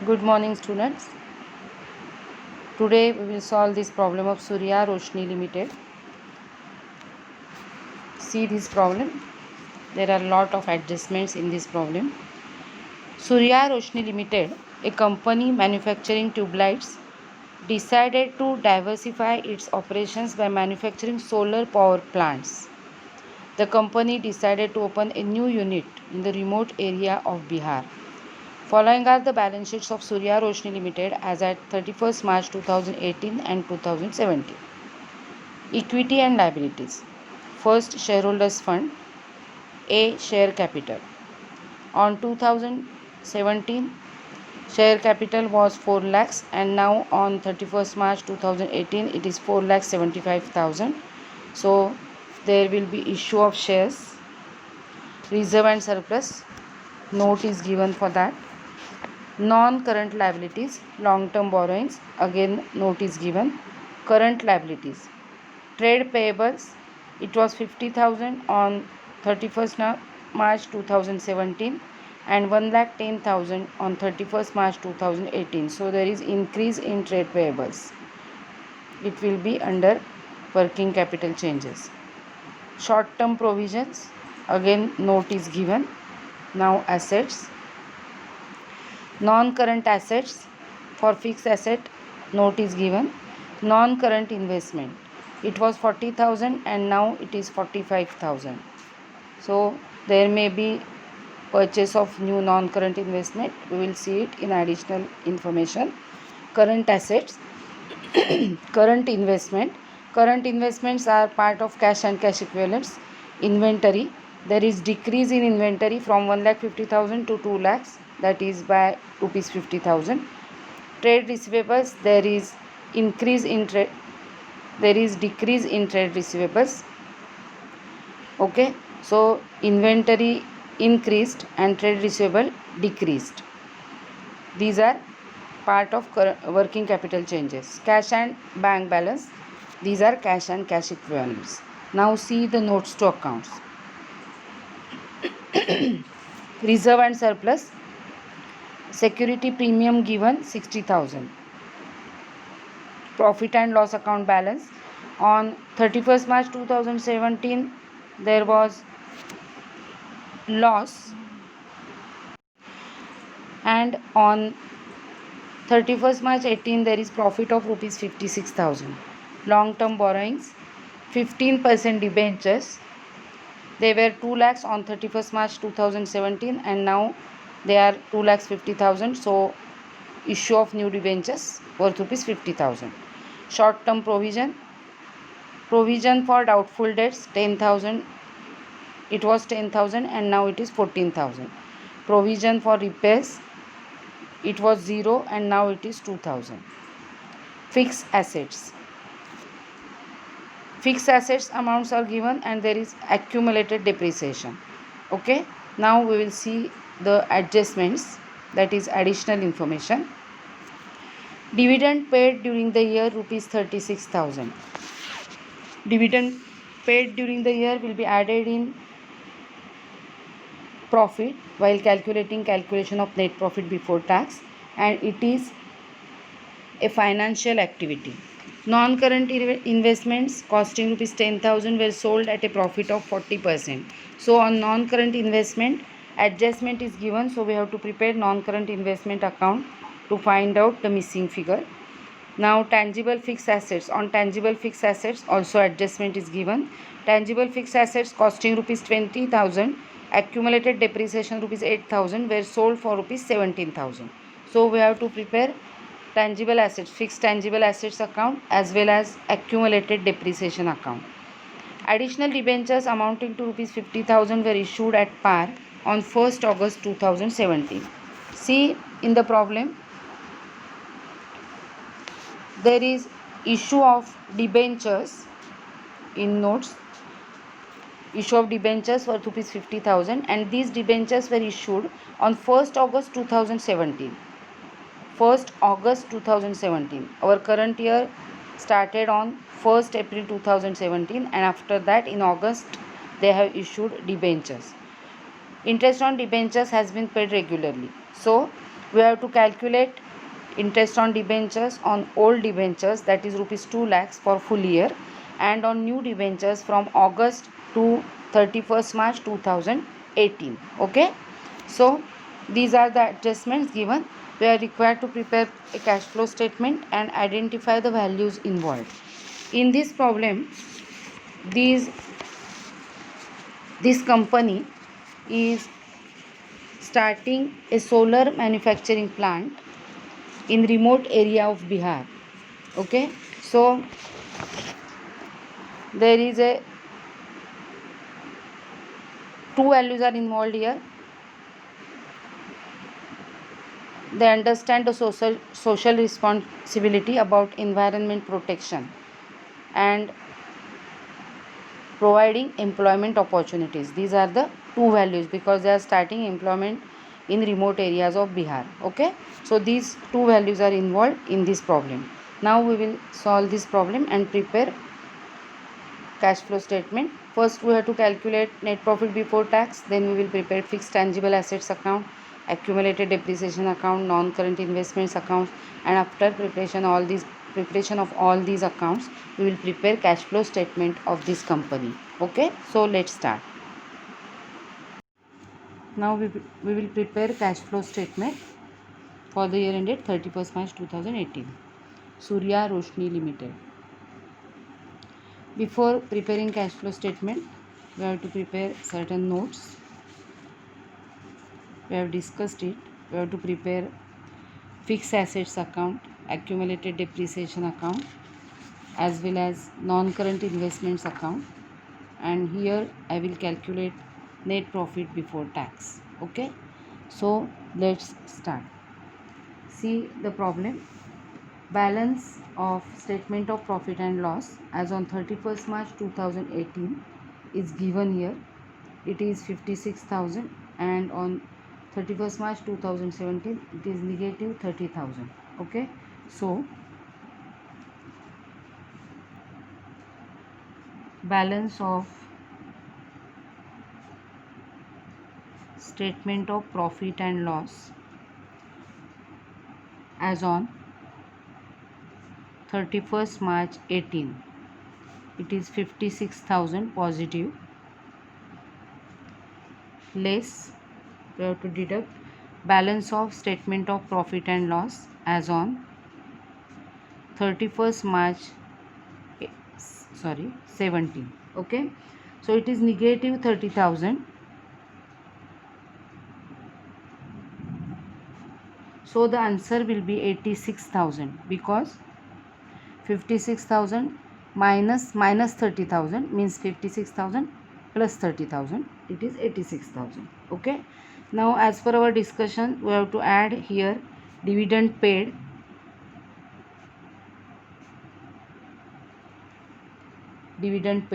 Good morning, students. Today we will solve this problem of Surya Roshni Limited. See this problem. There are a lot of adjustments in this problem. Surya Roshni Limited, a company manufacturing tube lights, decided to diversify its operations by manufacturing solar power plants. The company decided to open a new unit in the remote area of Bihar. Following are the balance sheets of Surya Roshni Limited as at 31st March 2018 and 2017. Equity and liabilities. First, shareholders fund. A, share capital. On 2017, share capital was 4 lakhs and now on 31st March 2018 it is 4,75,000. So there will be issue of shares. Reserve and surplus. Note is given for that. Non-current liabilities, long-term borrowings, again note is given. Current liabilities, trade payables, it was 50,000 on 31st March 2017 and 1,10,000 on 31st March 2018. So there is increase in trade payables. It will be under working capital changes. Short-term provisions, again note is given. Now assets. Non-current assets, for fixed asset note is given. Non-current investment, it was 40,000 and now it is 45,000. So there may be purchase of new non-current investment. We will see it in additional information. Current assets, current investment. Current investments are part of cash and cash equivalents. Inventory, there is decrease in inventory from 1,50,000 to 2 lakhs, that is by rupees 50,000. Trade receivables, there is increase in trade, there is decrease in trade receivables. Okay, so inventory increased and trade receivable decreased. These are part of working capital changes. Cash and bank balance, these are cash and cash equivalents. Now see the notes to accounts. Reserve and surplus, security premium given 60,000. Profit and loss account balance, on 31st March 2017 there was loss and on 31st March 18 there is profit of rupees 56,000. Long term borrowings, 15% debentures, they were 2 lakhs on 31st March 2017 and now they are 2 lakhs 50,000. So issue of new debentures worth rupees 50,000. Short term provision, provision for doubtful debts 10,000, it was 10,000 and now it is 14,000. Provision for repairs, it was 0 and now it is 2,000. Fixed assets, fixed assets amounts are given and there is accumulated depreciation. Okay, now we will see the adjustments, that is additional information. Dividend paid during the year rupees 36,000. Dividend paid during the year will be added in profit while calculation of net profit before tax, and it is a financial activity. Non-current investments costing rupees 10,000 were sold at a profit of 40%. So on non-current investment, adjustment is given. So we have to prepare non-current investment account to find out the missing figure. Now tangible fixed assets, on tangible fixed assets also adjustment is given. Tangible fixed assets costing rupees 20,000, accumulated depreciation rupees 8,000 were sold for rupees 17,000. So we have to prepare tangible assets, fixed tangible assets account as well as accumulated depreciation account. Additional debentures amounting to rupees 50,000 were issued at par on 1st August 2017. See in the problem, there is issue of debentures in notes, issue of debentures worth rupees 50,000 and these debentures were issued on 1st August 2017. 1st August 2017. Our current year started on 1st April 2017 and after that in August they have issued debentures. Interest on debentures has been paid regularly. So We have to calculate interest on debentures on old debentures, that is rupees 2 lakhs for full year, and on new debentures from August to 31st March 2018. Okay, so these are the adjustments given. We are required to prepare a cash flow statement and identify the values involved. In this problem, this company is starting a solar manufacturing plant in remote area of Bihar. Okay, so there is a two values are involved here. They understand the social responsibility about environment protection and providing employment opportunities. These are the two values because they are starting employment in remote areas of Bihar. Okay, so these two values are involved in this problem. Now we will solve this problem and prepare cash flow statement. First we have to calculate net profit before tax, then we will prepare fixed tangible assets account, accumulated depreciation account, non-current investments account, and after preparation of all these accounts, we will prepare cash flow statement of this company. Okay, so let's start. Now we will prepare cash flow statement for the year ended 31st March 2018. Surya Roshni Limited. Before preparing cash flow statement, we have to prepare certain notes. We have discussed it. We have to prepare fixed assets account, accumulated depreciation account, as well as non-current investments account. And here I will calculate net profit before tax. Okay, so let's start. See the problem. Balance of statement of profit and loss as on 31st March 2018 is given here. It is 56,000, and on 31st March 2017 it is negative 30,000. Okay, so balance of statement of profit and loss as on 31st March 18, it is 56,000 positive, less we have to deduct balance of statement of profit and loss as on 31st March 17. Okay, so it is negative 30,000. So the answer will be 86,000 because 56,000 minus 30,000 means 56,000 plus 30,000, it is 86,000. Okay, now as per our discussion, we have to add here dividend paid. Dividend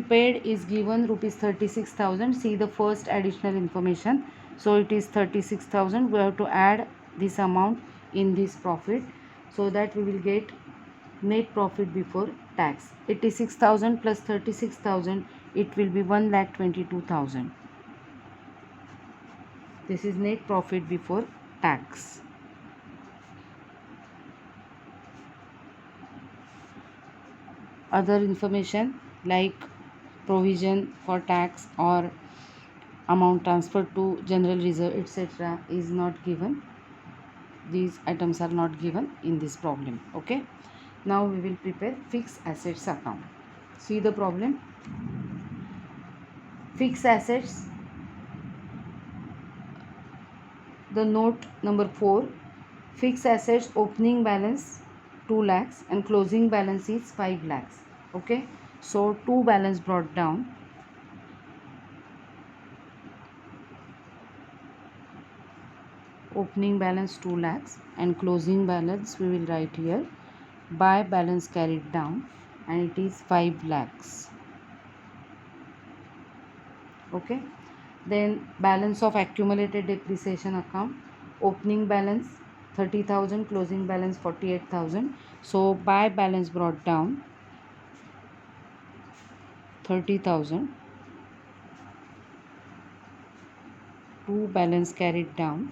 paid is given rupees 36,000. See the first additional information. So it is 36,000. We have to add this amount in this profit so that we will get net profit before tax. 86,000 plus 36,000, it will be 1,22,000. This is net profit before tax. Other information like provision for tax or amount transferred to general reserve etc. is not given. These items are not given in this problem. Okay, now we will prepare fixed assets account. See the problem. Fixed assets, the note number 4, fixed assets opening balance 2 lakhs and closing balance is 5 lakhs. Okay, so 2 balance brought down. Opening balance 2 lakhs and closing balance we will write here by balance carried down, and it is 5 lakhs. Okay, then balance of accumulated depreciation account, opening balance 30,000, closing balance 48,000. So by balance brought down 30,000 to balance carried down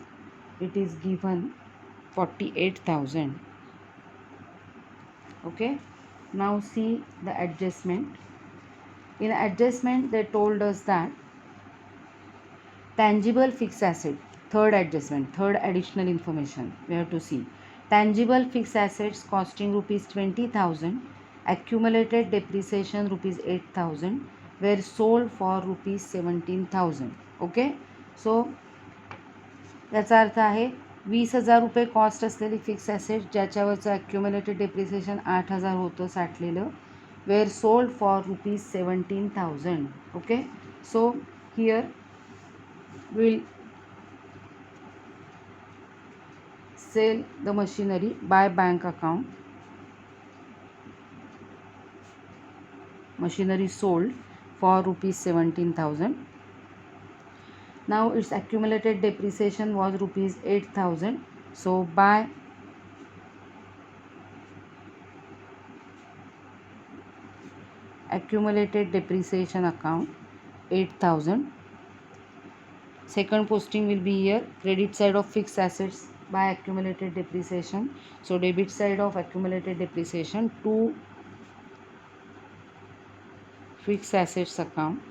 it is given 48,000. Okay, now see the adjustment. In adjustment they told us that tangible fixed asset, third adjustment, third additional information we have to see. Tangible fixed assets costing rupees 20,000, accumulated depreciation rupees 8,000 were sold for rupees 17,000. Okay, so याचा अर्थ आहे 20,000 रुपये cost असलेली fix asset ज्याच्यावरचं accumulated depreciation 8,000 होतं साठलेलं, were sold for rupees 17,000. Okay, so here will sell the machinery by bank account. Machinery sold for rupees 17,000. Now its accumulated depreciation was rupees 8,000. So by accumulated depreciation account 8,000. Second posting will be here, credit side of fixed assets by accumulated depreciation. So debit side of accumulated depreciation to fixed assets account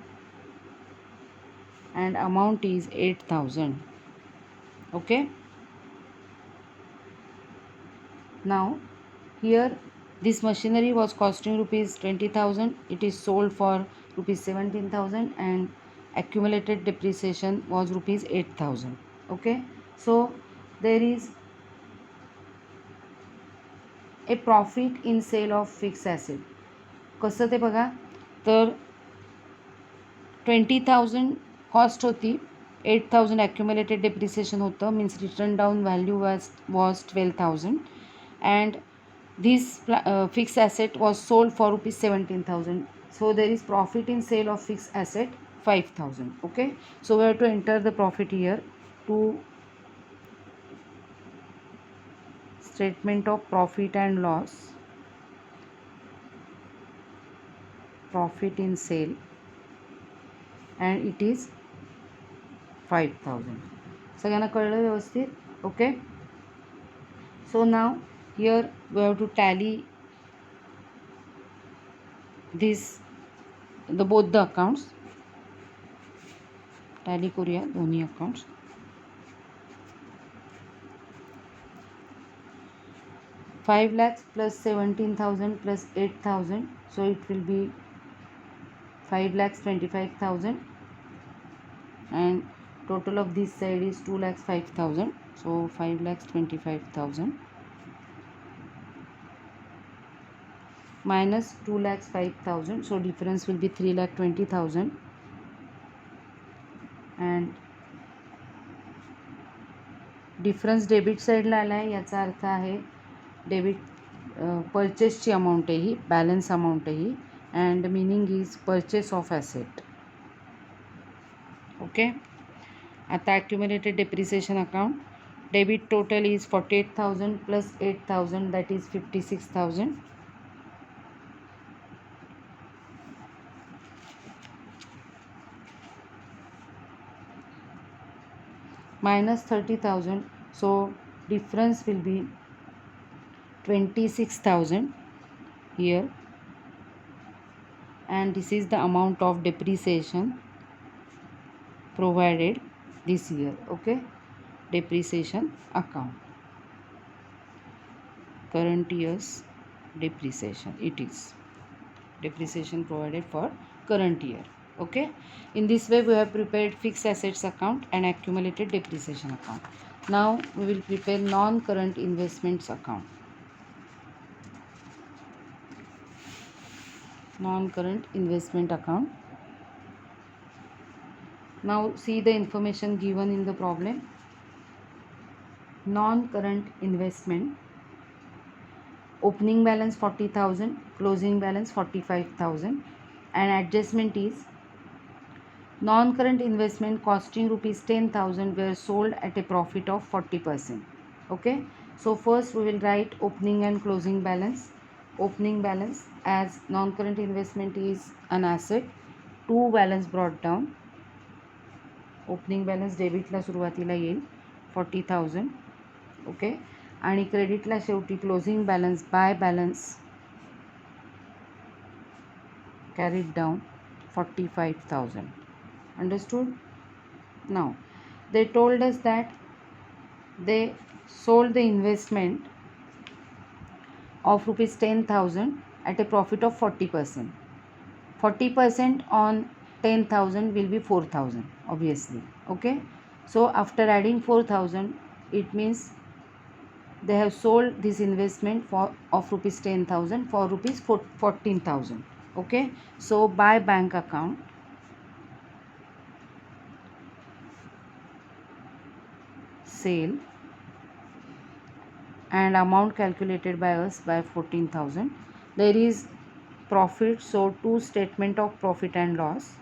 and amount is 8,000. Okay, now here this machinery was costing rupees 20,000, it is sold for rupees 17,000 and accumulated depreciation was rupees 8,000. Okay, so there is a profit in sale of fixed asset. कसं ते बघा, तर 20,000 cost होती, 8,000 accumulated depreciation होतं, means return down value was 12,000 and this fixed asset was sold for rupees 17,000. So there is profit in sale of fixed asset 5,000. Okay, so we have to enter the profit here to statement of profit and loss, profit in sale, and it is 5,000. सगळ्यांना कळलं व्यवस्थित? Okay, so now here we have to tally this both the accounts. Tally करूया दोन्ही accounts. $5 lakhs plus 17,000 plus 8,000, so it will be 5,25,000 and total of this side is 2,05,000, so 5,25,000 minus 2,05,000, so difference will be 3,20,000 and difference debit साईडला आला आहे, याचा अर्थ आहे debit परचेसची amount आहे ही, balance amount आहे ही, and meaning is purchase of asset. Okay, आता accumulated depreciation account, debit total is 48,000 plus 8,000 that is 56,000 minus 30,000, so difference will be 26,000 here, and this is the amount of depreciation provided this year. Okay, depreciation account, current year's depreciation, it is depreciation provided for current year. Okay, in this way we have prepared fixed assets account and accumulated depreciation account. Now we will prepare non-current investments account. Non-current investment account. Now see the information given in the problem. Non-current investment, opening balance 40,000, closing balance 45,000 and adjustment is non-current investment costing rupees 10,000 were sold at a profit of 40%. Okay, so first we will write opening and closing balance. Opening balance, as non-current investment is an asset, to balance brought down. Opening balance डेबिटला सुरुवातीला येईल, 40,000. Okay. आणि क्रेडिटला शेवटी closing balance by balance carried down 45,000. Understood? Now they told us that they sold the investment of rupees 10,000 at a profit of 40%. 40% on 10,000 will be 4,000 obviously. Okay, so after adding 4,000, it means they have sold this investment for of rupees 10,000 for rupees 14,000. Okay, so by bank account, sale and amount calculated by us by 14,000, there is profit, so two statement of profit and loss.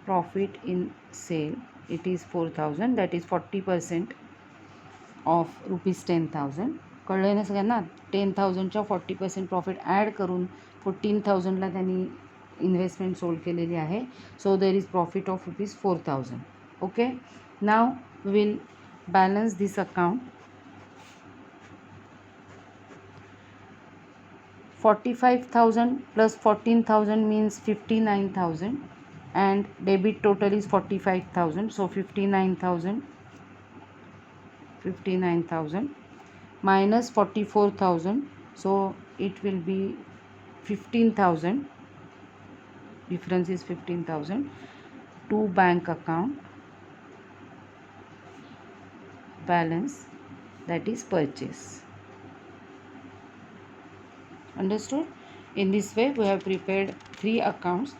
Profit in sale, it is 4,000, that is 40% of rupees 10,000. कळलं ना सगळ्यांना? 10,000च्या 40% profit add करून 14,000ला त्यांनी investment sold केलेली आहे. So there is profit of rupees 4,000. Okay, now will balance this account. 45,000 plus 14,000 means 59,000 and debit total is 45,000, so 59,000 minus 44,000, so it will be 15,000. Difference is 15,000 to bank account balance, that is purchase. Understood? In this way we have prepared 3 accounts.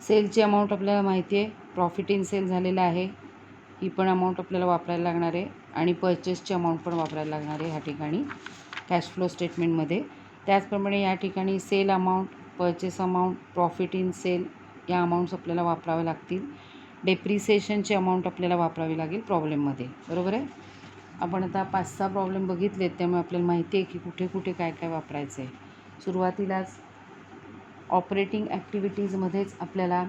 सेलची amount आपल्याला माहिती आहे, profit in cell झालेला आहे, ही पण amount आपल्याला वापरायला लागणार आहे आणि पर्चेसची अमाऊंट पण वापरायला लागणार आहे ह्या ठिकाणी कॅश फ्लो स्टेटमेंटमध्ये. त्याचप्रमाणे या ठिकाणी sale amount, purchase amount, profit in sale या अमाऊंट्स आपल्याला वापरावे लागतील. डेप्रिसिएशनची अमाऊंट आपल्याला वापरावी लागेल प्रॉब्लेममध्ये. बरोबर आहे? आपण आता 5-6 प्रॉब्लेम बघितलेत, त्यामुळे आपल्याला माहिती आहे की कुठे कुठे काय काय वापरायचं आहे. सुरुवातीलाच ऑपरेटिंग ॲक्टिव्हिटीजमध्येच आपल्याला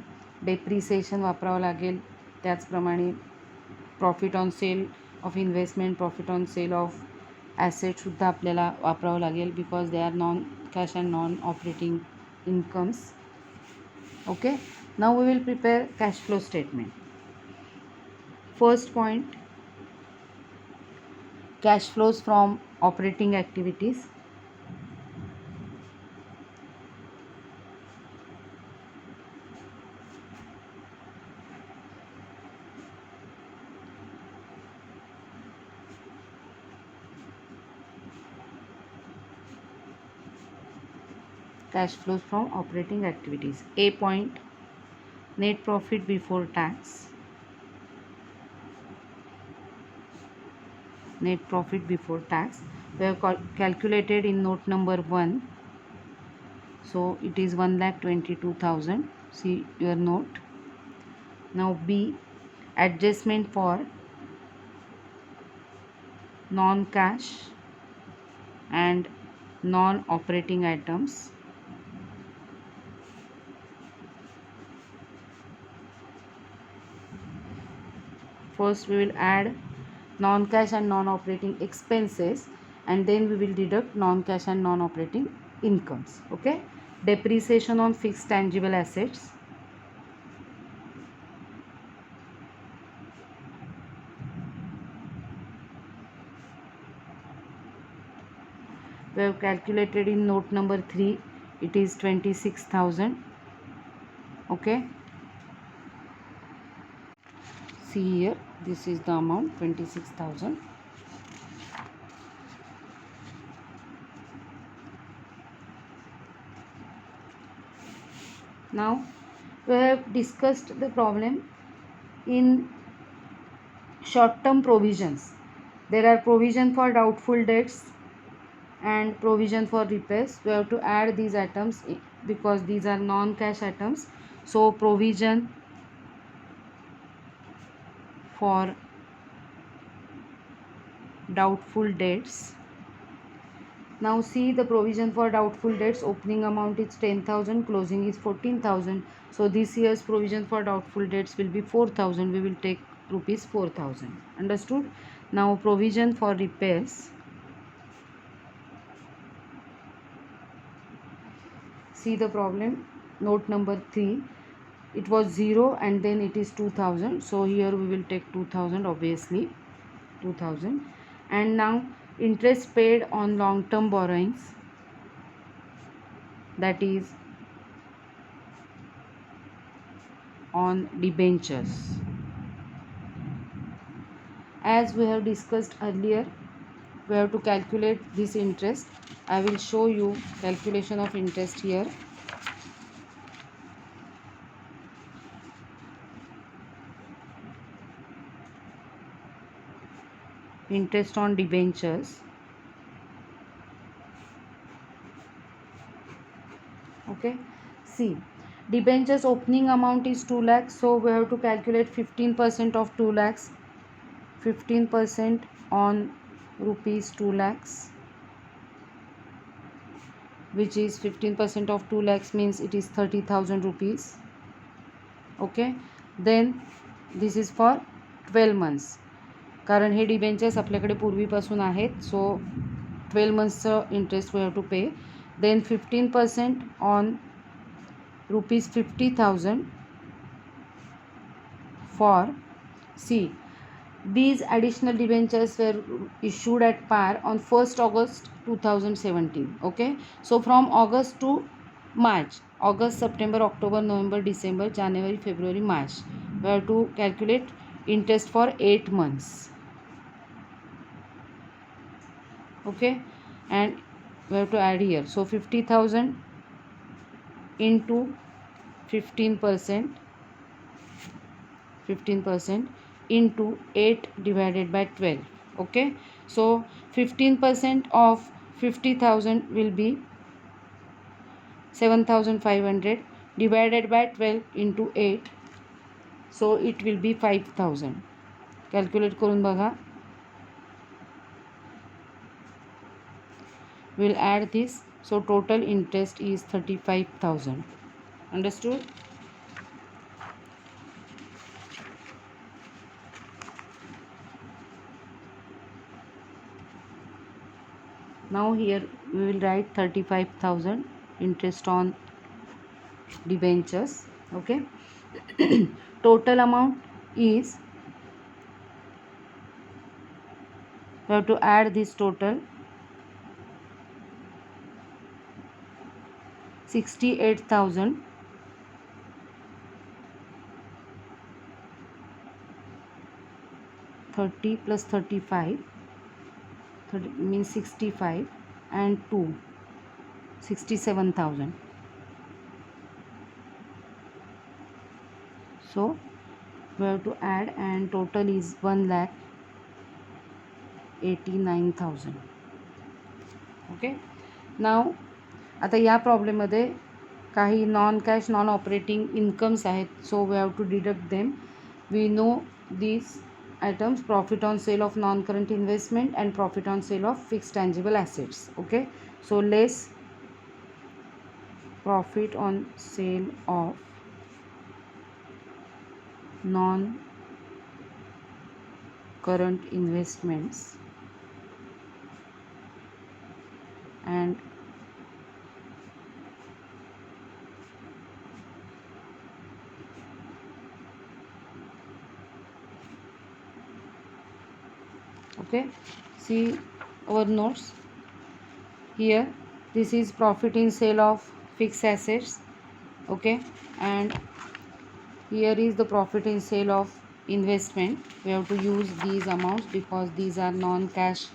डेप्रिसिएशन वापरावं लागेल. त्याचप्रमाणे profit on sale of investment, profit on sale of ॲसेटसुद्धा आपल्याला वापरावं लागेल, because they are non cash and non operating incomes. Okay, now we will prepare cash flow statement. First point, cash flows from operating activities. Cash flows from operating activities. A point, net profit before tax. Net profit before tax we have calculated in note number 1, so it is 1,22,000. see your note. Now B, adjustment for non cash and non operating items. First we will add non-cash and non-operating expenses, and then we will deduct non-cash and non-operating incomes. Okay, depreciation on fixed tangible assets. We have calculated in note number 3, it is 26,000. okay, see here, this is the amount 26,000. Now we have discussed the problem in short term provisions. There are provision for doubtful debts and provision for repairs. We have to add these items because these are non cash items. So provision for doubtful debts Now see the provision for doubtful debts. Opening amount is 10,000, closing is 14,000. So this year's provision for doubtful debts will be 4,000. We will take rupees 4,000. Understood? Now provision for repairs. See the problem. Note number 3. It was 0 and then it is 2,000. So here we will take 2,000, obviously. 2,000. And now interest paid on long term borrowings, that is on debentures. As we have discussed earlier, we have to calculate this interest. I will show you calculation of interest here. Interest on debentures. Okay, see, debentures opening amount is 2 lakhs, so we have to calculate 15% of 2 lakhs. 15% on rupees 2 lakhs, which is 15% of 2 lakhs means it is 30,000 rupees. Okay, then this is for 12 months, कारण हे debentures आपल्याकडे पूर्वीपासून आहेत. So 12 मंथ्सचं interest we have to pay. Then 15% on rupees 50,000 for, see, these additional debentures were issued at par on 1st August 2017. Okay, so from August to March, August, September, October, November, December, January, February, March, we have to calculate interest for 8 months. Okay, and we have to add here. So 50,000 into 15%, 15% into 8 divided by 12. Okay, so 15% of 50,000 will be 7,500 divided by 12 into 8, so it will be 5,000. Calculate करून बघा. We'll add this, so total interest is 35,000. Understood? Now here we will write 35,000 interest on debentures. Okay, total amount is, we have to add this total, 68,000 30 plus 35, 30 means 65, and 2, 67,000. So we have to add, and total is 1,89,000. Okay, now आता या प्रॉब्लेममध्ये काही non cash non operating incomes आहेत. So we have to deduct them. We know these items: profit on sale of non-current investment and profit on sale of fixed tangible assets. Okay, so less profit on sale of non-current investments and okay, see our notes here. This is profit in sale of fixed assets. Okay, and here is the profit in sale of investment. We have to use these amounts because these are non-cash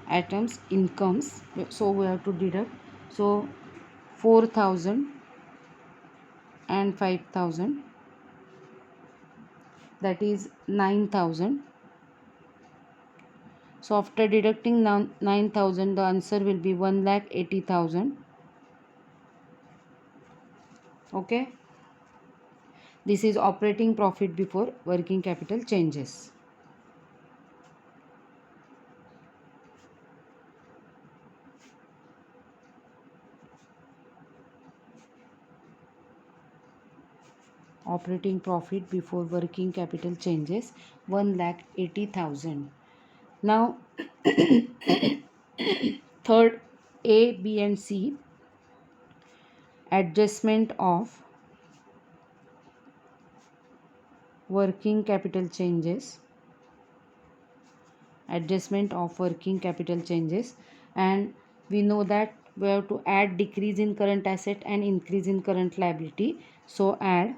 items, incomes, so we have to deduct. So 4,000 and 5,000, that is 9,000. So after deducting 9,000, the answer will be 1,80,000. Okay, this is operating profit before working capital changes. operating profit before working capital changes 1,80,000. Now third, A, B and C, adjustment of working capital changes, and we know that we have to add decrease in current asset and increase in current liability. So add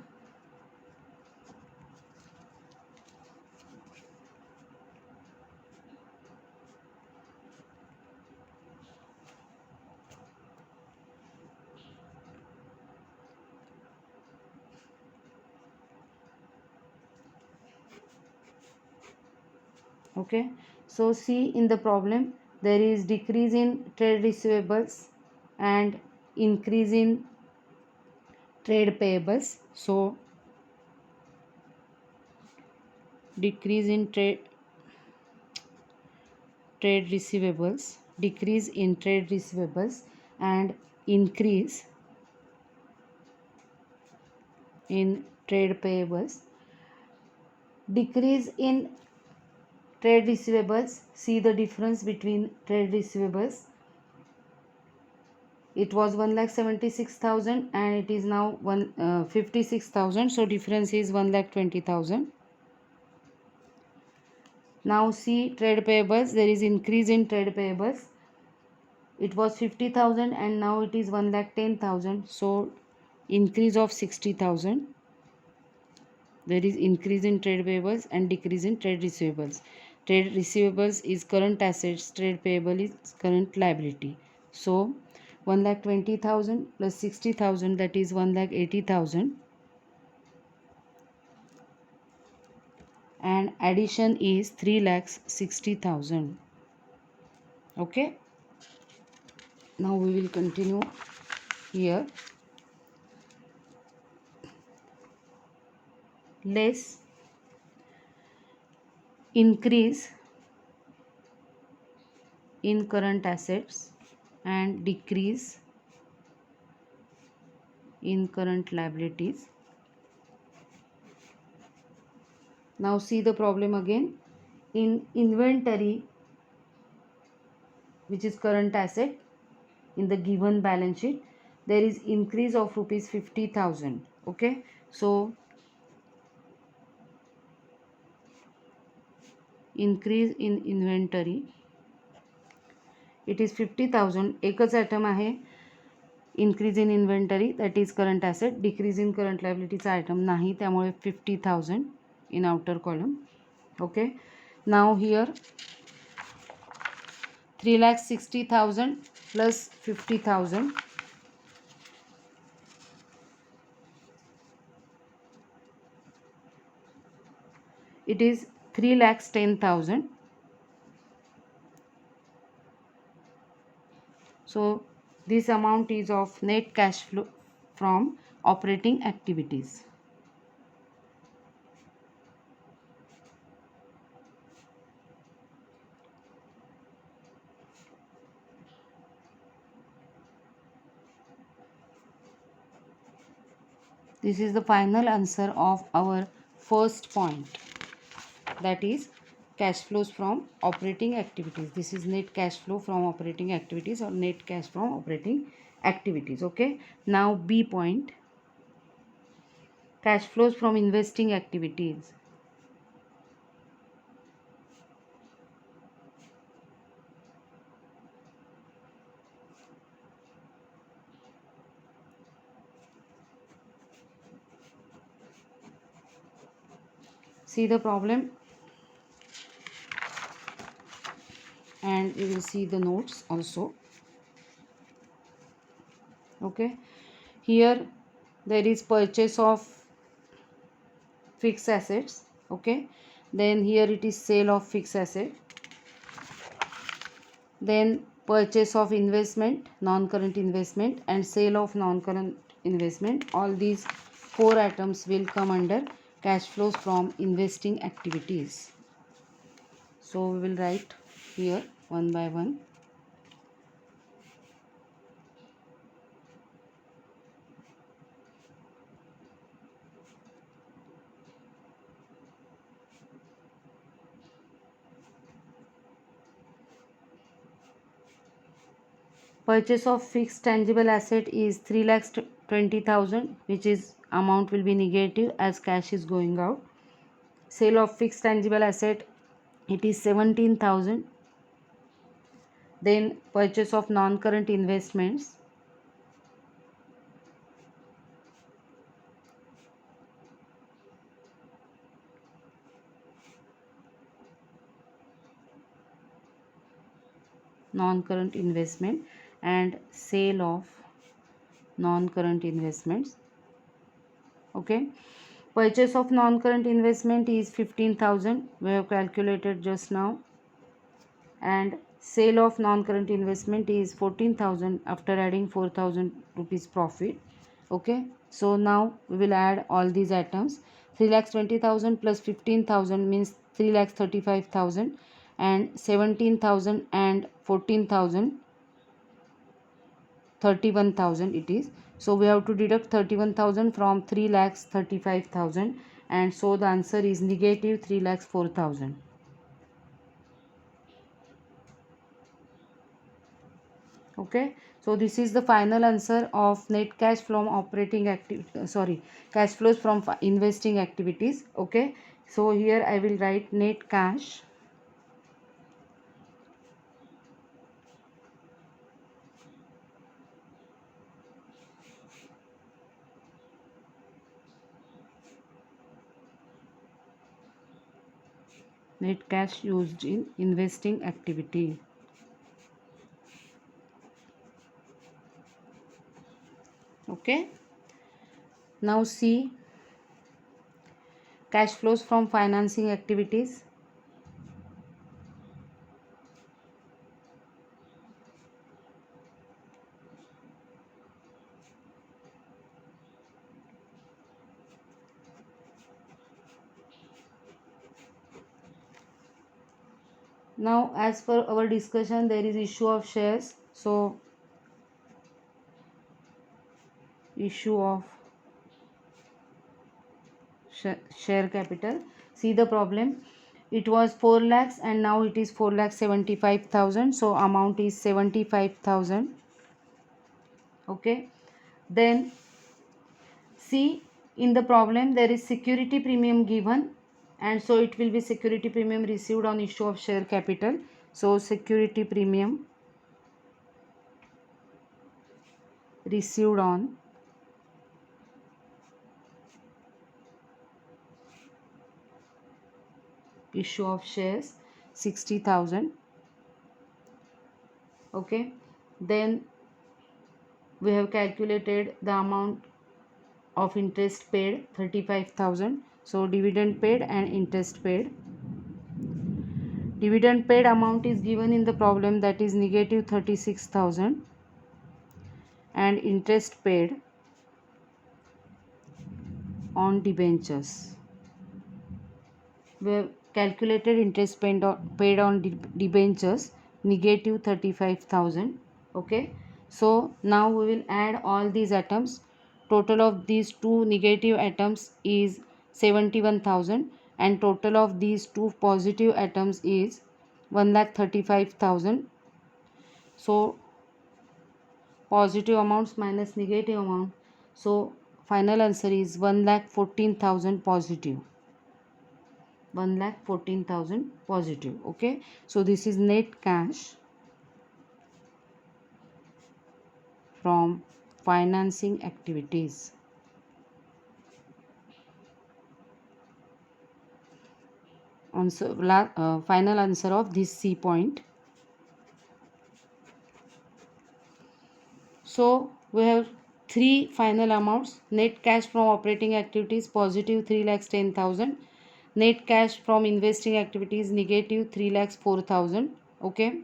okay. So see, in the problem there is decrease in trade receivables and increase in trade payables. So decrease in decrease in trade receivables and increase in trade payables. Decrease in trade receivables, see the difference between trade receivables. It was 1,76,000 and it is now 56,000. So difference is 1,20,000. Now see trade payables, there is increase in trade payables. It was 50,000 and now it is 1,10,000. So increase of 60,000. There is increase in trade payables and decrease in trade receivables. Trade receivables is current assets, trade payable is current liability. So 1,20,000 plus 60,000, that is 1,80,000, and addition is 3,60,000. Okay. Now we will continue here. Less increase in current assets and decrease in current liabilities. Now see the problem again. In inventory, which is current asset, in the given balance sheet, there is increase of rupees 50,000. Okay. So increase in inventory, it is 50,000. एकच item आहे. increase in inventory, that is current asset. decrease in current liability चा item नाही, त्यामुळे 50,000 in outer column. Okay. Now here 3,60,000 plus 50,000, it is 3,10,000. So this amount is of net cash flow from operating activities. This is the final answer of our first point, that is cash flows from operating activities. This is net cash flow from operating activities or net cash from operating activities. Okay. Now B point, cash flows from investing activities. See the problem and we will see the notes also. Okay. Here there is purchase of fixed assets. Okay. Then here it is sale of fixed asset. Then purchase of investment, non-current investment, and sale of non-current investment. All these four items will come under cash flows from investing activities. So we will write here one by one. Purchase of fixed tangible asset is 3,20,000, which is amount will be negative as cash is going out. Sale of fixed tangible asset, it is 17,000. Then purchase of non-current investments, non-current investment, and sale of non-current investments. Okay, purchase of non-current investment is 15,000, we have calculated just now, and sale of non-current investment is 14,000 after adding 4,000 rupees profit. Okay, so now we will add all these items. 3,20,000 plus 15,000 means 3,35,000, and 17,000 and 14,000, 31,000 it is. So we have to deduct 31,000 from 3,35,000, and so the answer is negative 3,04,000. Okay, so this is the final answer of net cash from operating cash flows from investing activities. Okay, so here I will write net cash used in investing activity. Okay, now see cash flows from financing activities. Now as per our discussion, there is issue of shares. So issue of share capital. See the problem, it was 4 lakhs and now it is 4,75,000, so amount is 75,000. Okay, then see in the problem there is security premium given, and so it will be security premium received on issue of share capital. So security premium received on issue of shares, 60,000. Okay, then we have calculated the amount of interest paid, 35,000. So dividend paid and interest paid. Dividend paid amount is given in the problem, that is negative 36,000, and interest paid on debentures. We have calculated interest paid on debentures, negative 35,000. Okay, so now we will add all these items. Total of these two negative items is 71,000, and total of these two positive items is 1,35,000. So positive amounts minus negative amount, so final answer is 1,14,000 positive. 1,14,000 positive. Okay, so this is net cash from financing activities. Final answer of this C point. So we have three final amounts. Net cash from operating activities positive 3,10,000. Net cash from investing activities negative 3,04,000. Okay,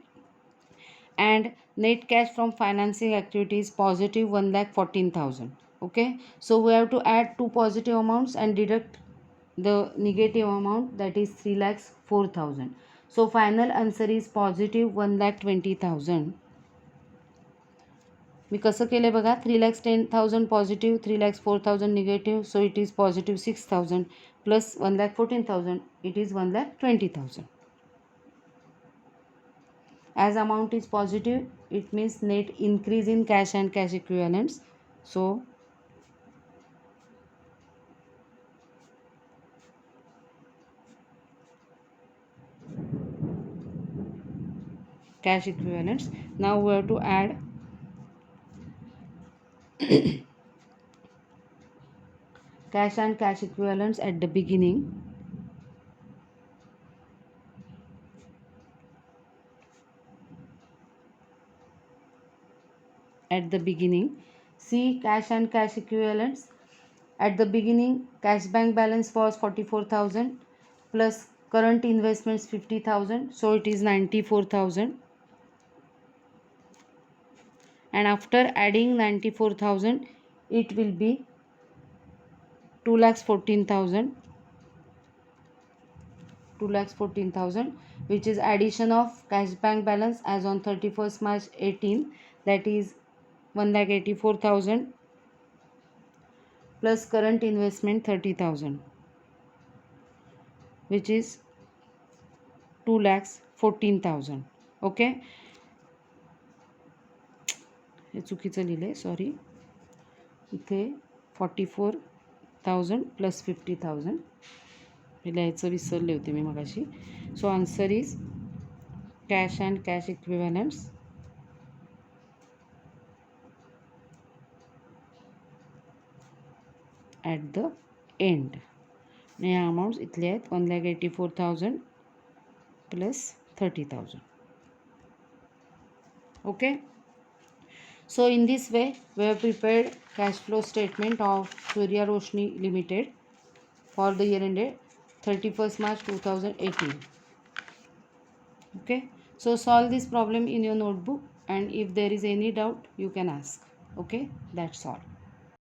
and net cash from financing activities positive 1,14,000. Okay, so we have to add two positive amounts and deduct the negative amount, that is 3,04,000. So final answer is positive 1,20,000. मी कसं केलं बघा, 3,10,000 positive, 3,04,000 negative, so it is positive 6,000 plus 1,14,000, it is 1,20,000. As amount is positive, it means net increase in cash and cash equivalents. So cash equivalents. Now we have to add cash and cash equivalents at the beginning. At the beginning, see cash and cash equivalents. At the beginning, cash bank balance was 44,000 plus current investments 50,000, so it is 94,000. And after adding 94,000, it will be 2,14,000. 2,14,000, which is addition of cash bank balance as on 31st March 18, that is 1,84,000 plus current investment 30,000, which is 2,14,000. Okay, हे चुकीचं लिहिलं आहे, sorry. इथे 44,000 plus 50,000 हे लिहायचं विसरले होते मी मगाशी. So answer is cash and cash equivalents at the end. आणि ह्या अमाऊंट्स इथले आहेत 1,84,000 plus 30,000. Okay. So in this way we have prepared cash flow statement of Surya Roshni Limited for the year ended 31st March 2018. Okay. So solve this problem in your notebook, and if there is any doubt you can ask. Okay. That's all.